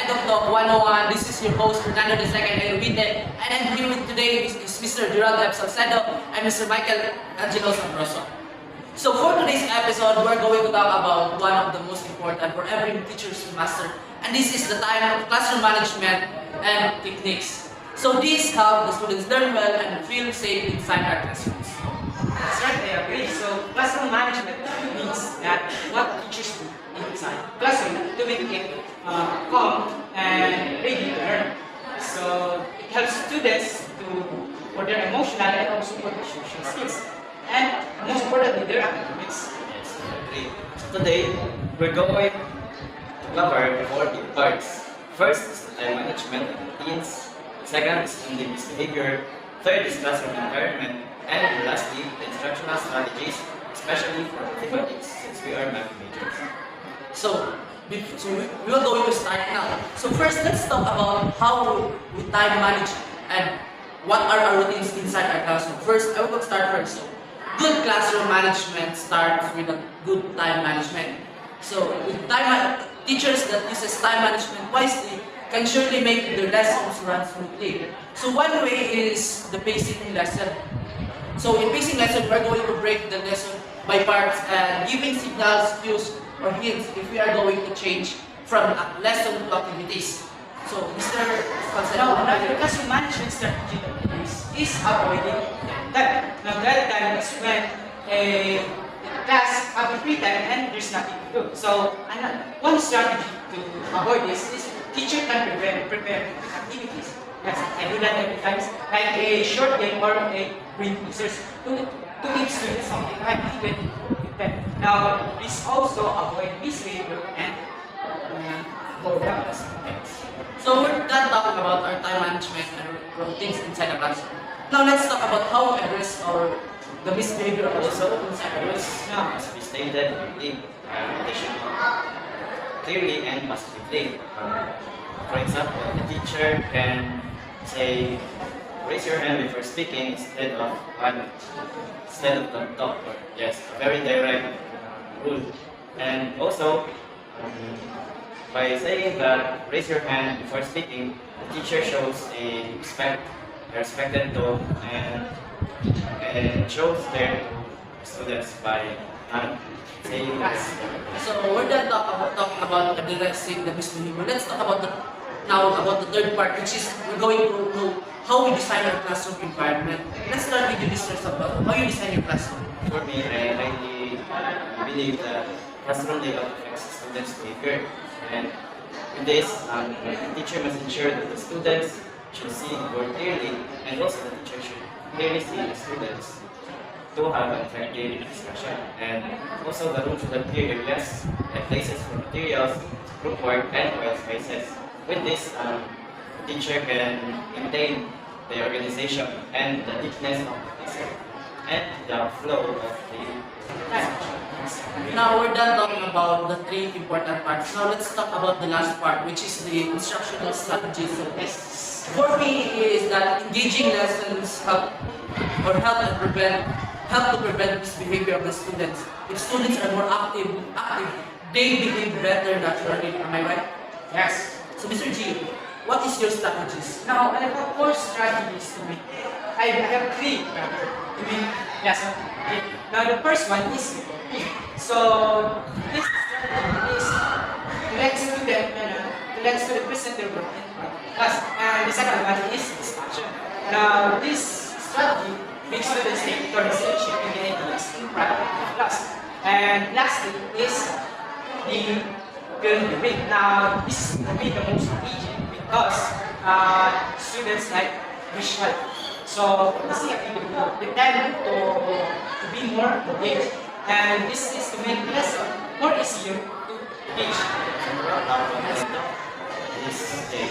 EduTalk 101. This is your host, Fernando II Ayurvite, and I'm here with today is Mr. Geraldo F. Salcedo and Mr. Michael Angelo Sabroso. So for today's episode, we're going to talk about one of the most important for every teacher to master, and this is the time of classroom management and techniques. So these help the students learn well and feel safe inside our classrooms. That's right, I agree. So classroom management means that what teachers do inside classroom to make it calm and ready to learn. So it helps students to for their emotional and also for their social skills. And most importantly, their academics. Yes, I agree. So today, we're going to cover four key parts. First is the time management of routines. Second is on the misbehavior. Third is classroom environment. And lastly, the instructional strategies, especially for mathematics, since we are math majors. So we are going to start now. So first, let's talk about how we time manage and what are our routines inside our classroom. First, I will start first. So, good classroom management starts with a good time management. So with teachers that uses time management wisely can surely make their lessons run smoothly. So one way is the pacing lesson. So in pacing lesson, we're going to break the lesson by parts and giving signals, cues, or hints if we are going to change from lesson to activities. So Mr. Now, Salcedo, another classroom management strategy that we use is avoiding time. Now, that time is when a class have a free time and there's nothing to do. So, one strategy to avoid this is teacher can prepare activities. Yes, I do that every time, like a short game or a brain teasers to give students something like even with them. Now, this also avoid misbehavior and programs. so we're done talking about our time management and routines inside the classroom. Now let's talk about how we address the misbehavior of the students inside the classroom. Now, as we stated, they should clearly and positively. For example, the teacher can say, raise your hand before speaking instead of don't talk. Or, yes, a very direct rule. And also, by saying that raise your hand before speaking, the teacher shows a respected tone and shows their students by not saying Yes. So we're done talking about addressing the misbehavior. Let's talk about now about the third part, which is we're going to know how we design our classroom environment. Let's start with you, Mr. Sabroso. How you design your classroom? For me, I highly believe that classroom layout affects students' behavior. And with this, the teacher must ensure that the students should see the board clearly, and also the teacher should clearly see the students to have an effective discussion. And also the room should have clear areas like places for materials, group work, and oil spaces. With this, the teacher can maintain the organization and the neatness of the lesson and the flow of the Now we're done talking about the three important parts. Now let's talk about the last part, which is the instructional strategies. So for me is that engaging lessons help to prevent misbehavior of the students. If students are more active, they behave better naturally. Am I right? Yes. So Mr. G, what is your strategies? Now, I have four strategies to make. I have three rather. To make, yes. Okay. Now, the first one is reporting. So, this strategy is to let student present their work in class. And the second one is discussion. Now, this strategy makes students take turns in shaping the ideas in front of the class. And lastly is the building the ring. Now, this will be the most engaging because students like visual. So, this activity they tend to be more engaged. And this is to make the lesson more easier to teach. this day,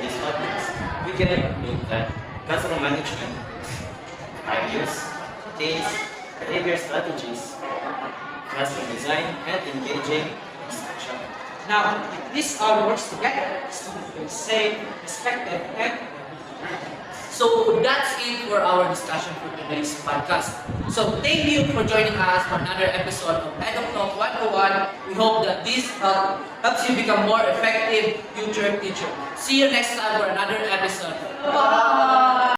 these topics, we can conclude that classroom management, values, routines, behavior strategies, classroom design, and engaging instruction. Now, if this all works together, students will safe, respected, and So that's it for our discussion for today's podcast. So thank you for joining us for another episode of EduTalk 101 We hope that this helps you become more effective future teacher. See you next time for another episode.